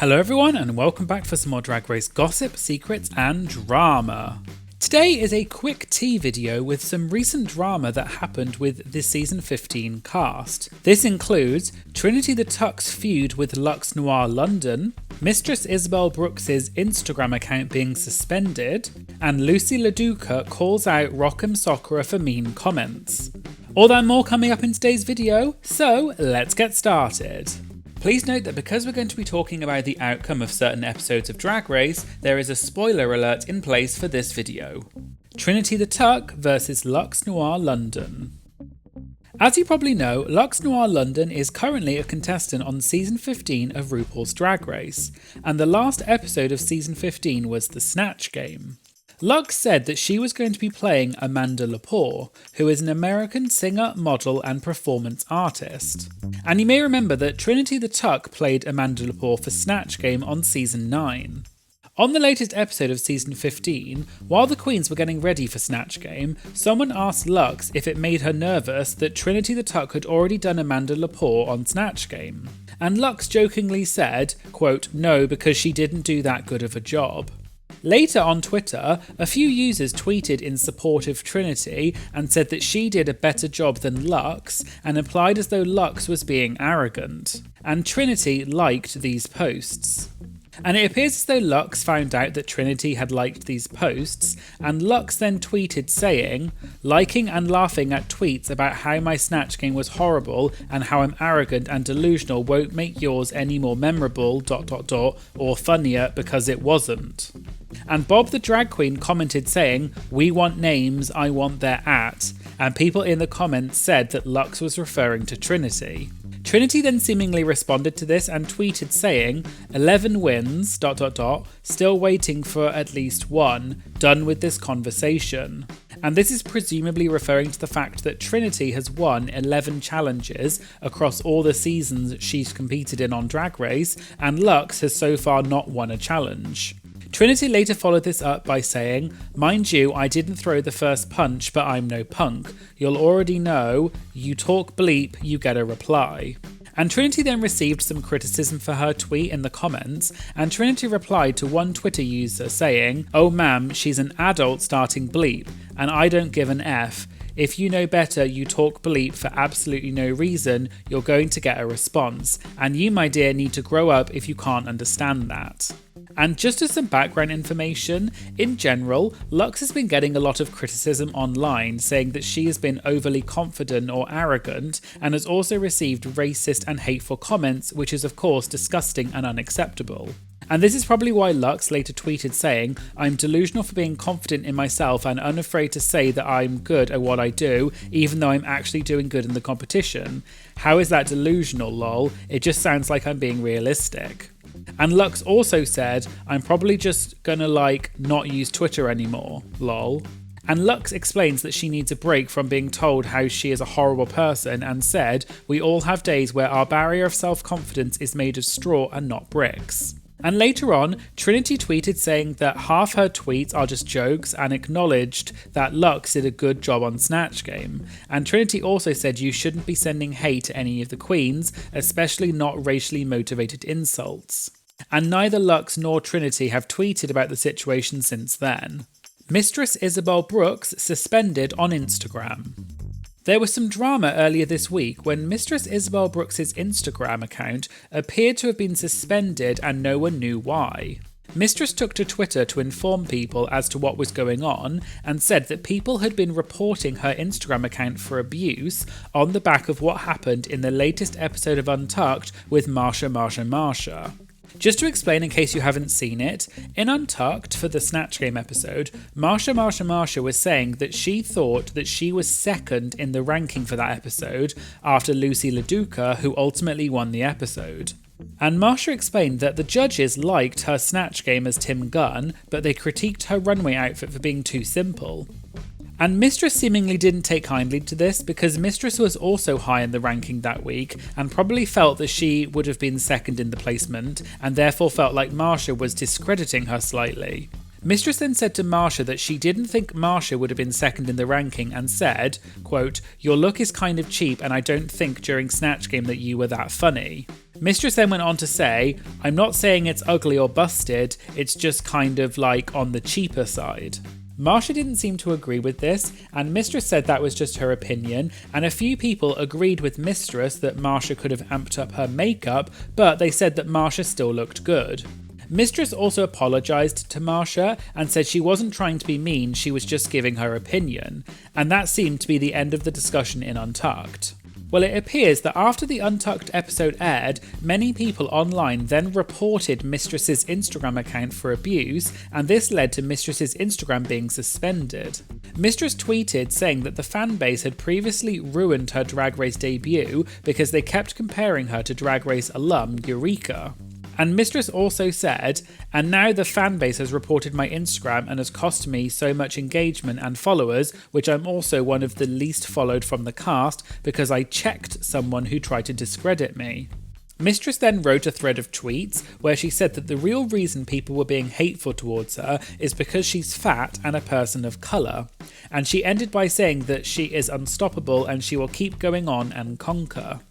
Hello everyone and welcome back for some more Drag Race gossip, secrets and drama. Today is a quick tea video with some recent drama that happened with the season 15 cast. This includes Trinity the Tuck's feud with Luxx Noir London, Mistress Isabelle Brooks' Instagram account being suspended, and Loosey LaDuca calls out Rock'em Sakura for mean comments. All that and more coming up in today's video, so let's get started. Please note that because we're going to be talking about the outcome of certain episodes of Drag Race, there is a spoiler alert in place for this video. Trinity the Tuck versus Luxx Noir London. As you probably know, Luxx Noir London is currently a contestant on season 15 of RuPaul's Drag Race, and the last episode of season 15 was the Snatch Game. Luxx said that she was going to be playing Amanda Lepore, who is an American singer, model and performance artist. And you may remember that Trinity the Tuck played Amanda Lepore for Snatch Game on season 9. On the latest episode of season 15, while the queens were getting ready for Snatch Game, someone asked Luxx if it made her nervous that Trinity the Tuck had already done Amanda Lepore on Snatch Game. And Luxx jokingly said, quote, "No, because she didn't do that good of a job." Later on Twitter, a few users tweeted in support of Trinity and said that she did a better job than Luxx and implied as though Luxx was being arrogant. And Trinity liked these posts. And it appears as though Luxx found out that Trinity had liked these posts, and Luxx then tweeted saying, "Liking and laughing at tweets about how my Snatch Game was horrible and how I'm arrogant and delusional won't make yours any more memorable ... or funnier because it wasn't." And Bob the drag queen commented saying, "We want names, I want their at," and people in the comments said that Luxx was referring to Trinity. Trinity then seemingly responded to this and tweeted saying, 11 wins, ... still waiting for at least one, done with this conversation. And this is presumably referring to the fact that Trinity has won 11 challenges across all the seasons she's competed in on Drag Race, and Luxx has so far not won a challenge. Trinity later followed this up by saying, "Mind you, I didn't throw the first punch, but I'm no punk. You'll already know, you talk bleep, you get a reply." And Trinity then received some criticism for her tweet in the comments, and Trinity replied to one Twitter user saying, "Oh ma'am, she's an adult starting bleep, and I don't give an F. If you know better, you talk bleep for absolutely no reason, you're going to get a response. And you, my dear, need to grow up if you can't understand that." And just as some background information, in general, Luxx has been getting a lot of criticism online saying that she has been overly confident or arrogant, and has also received racist and hateful comments, which is of course disgusting and unacceptable. And this is probably why Luxx later tweeted saying, "I'm delusional for being confident in myself and unafraid to say that I'm good at what I do, even though I'm actually doing good in the competition. How is that delusional, lol? It just sounds like I'm being realistic." And Luxx also said, "I'm probably just gonna not use Twitter anymore, lol." And Luxx explains that she needs a break from being told how she is a horrible person and said, "We all have days where our barrier of self-confidence is made of straw and not bricks." And later on, Trinity tweeted saying that half her tweets are just jokes and acknowledged that Luxx did a good job on Snatch Game. And Trinity also said you shouldn't be sending hate to any of the queens, especially not racially motivated insults. And neither Luxx nor Trinity have tweeted about the situation since then. Mistress Isabelle Brooks suspended on Instagram. There was some drama earlier this week when Mistress Isabelle Brooks' Instagram account appeared to have been suspended and no one knew why. Mistress took to Twitter to inform people as to what was going on and said that people had been reporting her Instagram account for abuse on the back of what happened in the latest episode of Untucked with Marcia. Just to explain in case you haven't seen it, in Untucked for the Snatch Game episode, Marcia was saying that she thought that she was second in the ranking for that episode after Lucy LaDuca, who ultimately won the episode. And Marcia explained that the judges liked her Snatch Game as Tim Gunn, but they critiqued her runway outfit for being too simple. And Mistress seemingly didn't take kindly to this because Mistress was also high in the ranking that week and probably felt that she would have been second in the placement and therefore felt like Marcia was discrediting her slightly. Mistress then said to Marcia that she didn't think Marcia would have been second in the ranking and said, quote, "Your look is kind of cheap and I don't think during Snatch Game that you were that funny." Mistress then went on to say, "I'm not saying it's ugly or busted, it's just kind of like on the cheaper side." Marcia didn't seem to agree with this, and Mistress said that was just her opinion, and a few people agreed with Mistress that Marcia could have amped up her makeup, but they said that Marcia still looked good. Mistress also apologised to Marcia and said she wasn't trying to be mean, she was just giving her opinion, and that seemed to be the end of the discussion in Untucked. Well, it appears that after the Untucked episode aired, many people online then reported Mistress's Instagram account for abuse, and this led to Mistress's Instagram being suspended. Mistress tweeted saying that the fanbase had previously ruined her Drag Race debut because they kept comparing her to Drag Race alum Eureka. And Mistress also said, "And now the fanbase has reported my Instagram and has cost me so much engagement and followers, which I'm also one of the least followed from the cast because I checked someone who tried to discredit me." Mistress then wrote a thread of tweets where she said that the real reason people were being hateful towards her is because she's fat and a person of colour. And she ended by saying that she is unstoppable and she will keep going on and conquer.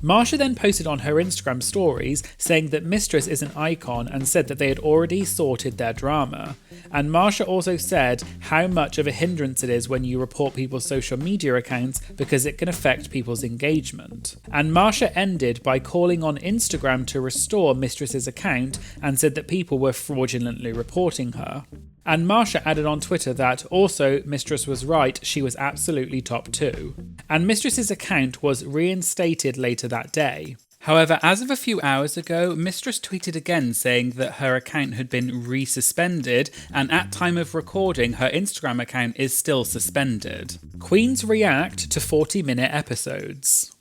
Marcia then posted on her Instagram stories saying that Mistress is an icon and said that they had already sorted their drama. And Marcia also said how much of a hindrance it is when you report people's social media accounts because it can affect people's engagement. And Marcia ended by calling on Instagram to restore Mistress's account and said that people were fraudulently reporting her. And Marcia added on Twitter that also Mistress was right, she was absolutely top 2. And Mistress's account was reinstated later that day. However, as of a few hours ago, Mistress tweeted again saying that her account had been resuspended, and at time of recording, her Instagram account is still suspended. Queens react to 40-minute episodes.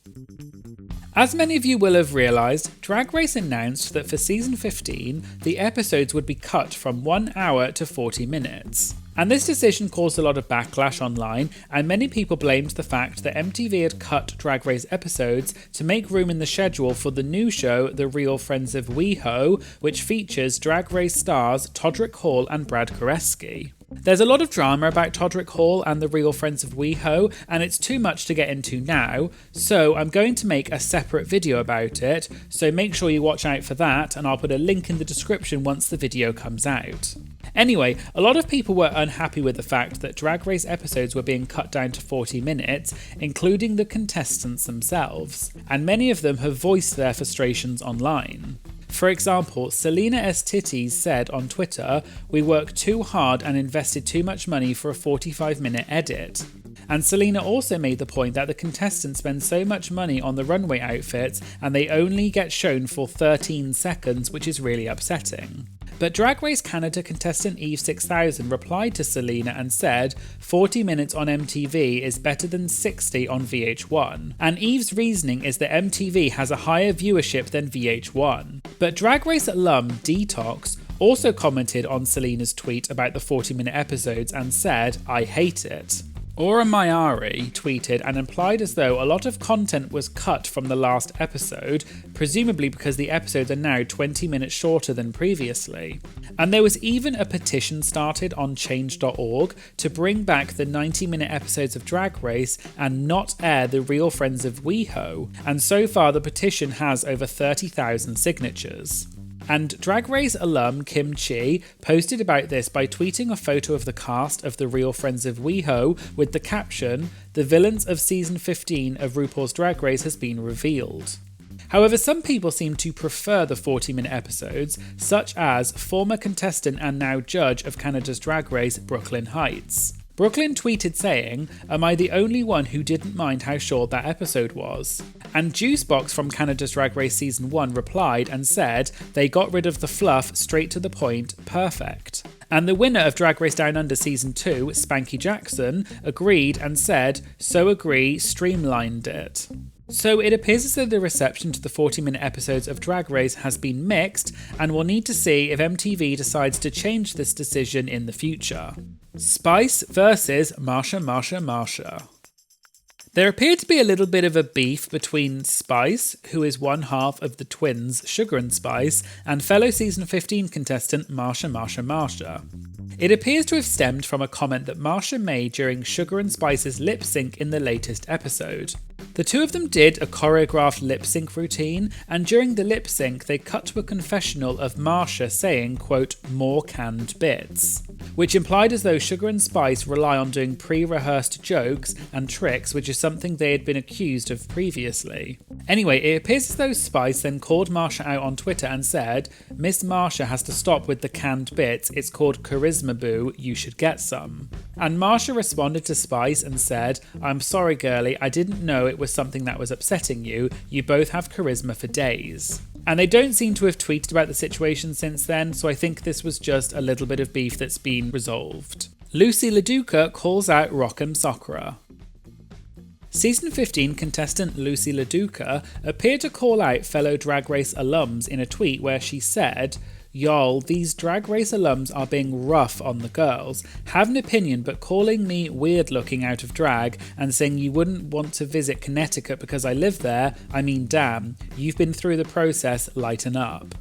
As many of you will have realised, Drag Race announced that for season 15, the episodes would be cut from 1 hour to 40 minutes. And this decision caused a lot of backlash online, and many people blamed the fact that MTV had cut Drag Race episodes to make room in the schedule for the new show, The Real Friends of WeHo, which features Drag Race stars Todrick Hall and Brad Koreski. There's a lot of drama about Todrick Hall and the Real Friends of WeHo, and it's too much to get into now, so I'm going to make a separate video about it, so make sure you watch out for that, and I'll put a link in the description once the video comes out. Anyway, a lot of people were unhappy with the fact that Drag Race episodes were being cut down to 40 minutes, including the contestants themselves, and many of them have voiced their frustrations online. For example, Selena S. Titties said on Twitter, "We worked too hard and invested too much money for a 45-minute edit." And Selena also made the point that the contestants spend so much money on the runway outfits and they only get shown for 13 seconds, which is really upsetting. But Drag Race Canada contestant Eve 6000 replied to Selena and said 40 minutes on MTV is better than 60 on VH1. And Eve's reasoning is that MTV has a higher viewership than VH1. But Drag Race alum Detox also commented on Selena's tweet about the 40-minute episodes and said, "I hate it." Aura Mayari tweeted and implied as though a lot of content was cut from the last episode, presumably because the episodes are now 20 minutes shorter than previously. And there was even a petition started on change.org to bring back the 90-minute episodes of Drag Race and not air The Real Friends of WeHo, and so far the petition has over 30,000 signatures. And Drag Race alum Kim Chi posted about this by tweeting a photo of the cast of The Real Friends of WeHo with the caption, "The villains of season 15 of RuPaul's Drag Race has been revealed." However, some people seem to prefer the 40-minute episodes, such as former contestant and now judge of Canada's Drag Race, Brooklyn Heights. Brooklyn tweeted saying, "Am I the only one who didn't mind how short that episode was?" And Juicebox from Canada's Drag Race Season 1 replied and said, "They got rid of the fluff, straight to the point, perfect." And the winner of Drag Race Down Under Season 2, Spanky Jackson, agreed and said, "So agree, streamlined it." So it appears as though the reception to the 40-minute episodes of Drag Race has been mixed, and we'll need to see if MTV decides to change this decision in the future. Spice versus Marcia. There appeared to be a little bit of a beef between Spice, who is one half of the twins Sugar and Spice, and fellow season 15 contestant Marcia. It appears to have stemmed from a comment that Marcia made during Sugar and Spice's lip sync in the latest episode. The two of them did a choreographed lip sync routine, and during the lip sync they cut to a confessional of Marcia saying, quote, more canned bits, which implied as though Sugar and Spice rely on doing pre-rehearsed jokes and tricks, which is something they had been accused of previously. Anyway, it appears as though Spice then called Marcia out on Twitter and said, Miss Marcia has to stop with the canned bits, it's called charisma boo, you should get some. And Marcia responded to Spice and said, I'm sorry girlie, I didn't know it was something that was upsetting you, you both have charisma for days. And they don't seem to have tweeted about the situation since then, so I think this was just a little bit of beef that's been resolved. Loosey LaDuca calls out Rock'em Sakura. Season 15 contestant Loosey LaDuca appeared to call out fellow Drag Race alums in a tweet where she said, Y'all, these Drag Race alums are being rough on the girls. Have an opinion, but calling me weird looking out of drag and saying you wouldn't want to visit Connecticut because I live there, I mean damn, you've been through the process, lighten up.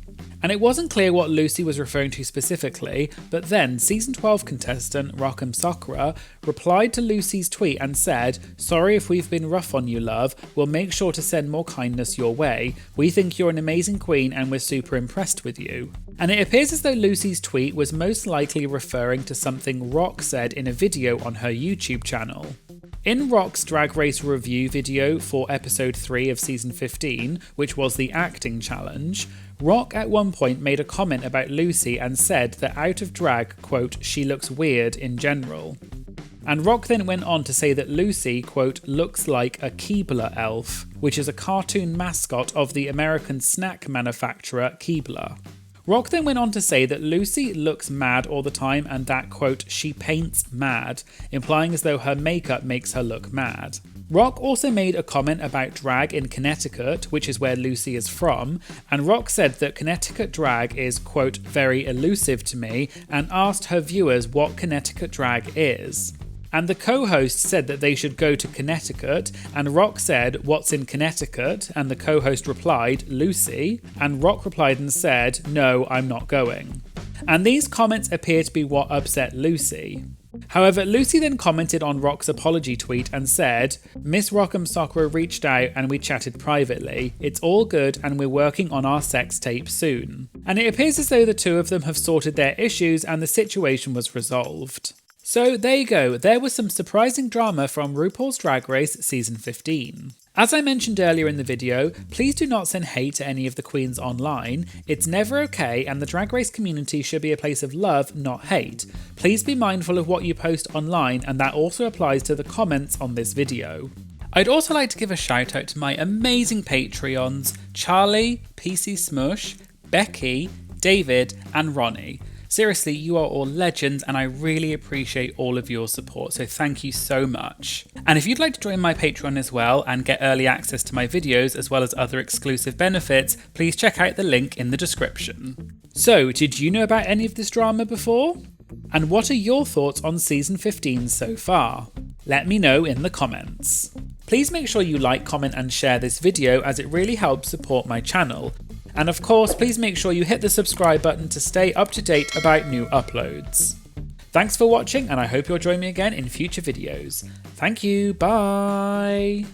And it wasn't clear what Loosey was referring to specifically, but then Season 12 contestant Rock'em Sakura replied to Loosey's tweet and said, sorry if we've been rough on you love, we'll make sure to send more kindness your way. We think you're an amazing queen and we're super impressed with you. And it appears as though Loosey's tweet was most likely referring to something Rock said in a video on her YouTube channel. In Rock's Drag Race review video for episode 3 of season 15, which was the acting challenge, Rock at one point made a comment about Loosey and said that out of drag, quote, she looks weird in general. And Rock then went on to say that Loosey, quote, looks like a Keebler elf, which is a cartoon mascot of the American snack manufacturer Keebler. Rock then went on to say that Loosey looks mad all the time and that, quote, she paints mad, implying as though her makeup makes her look mad. Rock also made a comment about drag in Connecticut, which is where Loosey is from, and Rock said that Connecticut drag is, quote, very elusive to me, and asked her viewers what Connecticut drag is. And the co-host said that they should go to Connecticut, and Rock said, what's in Connecticut? And the co-host replied, Loosey, and Rock replied and said, no, I'm not going. And these comments appear to be what upset Loosey. However, Loosey then commented on Rock's apology tweet and said, Miss Rock'em Sakura reached out and we chatted privately. It's all good and we're working on our sex tape soon. And it appears as though the two of them have sorted their issues and the situation was resolved. So there you go, there was some surprising drama from RuPaul's Drag Race season 15. As I mentioned earlier in the video, please do not send hate to any of the queens online. It's never okay and the Drag Race community should be a place of love, not hate. Please be mindful of what you post online and that also applies to the comments on this video. I'd also like to give a shout out to my amazing Patreons, Charlie, PC Smush, Becky, David and Ronnie. Seriously, you are all legends and I really appreciate all of your support, so thank you so much. And if you'd like to join my Patreon as well and get early access to my videos as well as other exclusive benefits, please check out the link in the description. So, did you know about any of this drama before? And what are your thoughts on season 15 so far? Let me know in the comments. Please make sure you like, comment and share this video as it really helps support my channel. And of course, please make sure you hit the subscribe button to stay up to date about new uploads. Thanks for watching and I hope you'll join me again in future videos. Thank you, bye!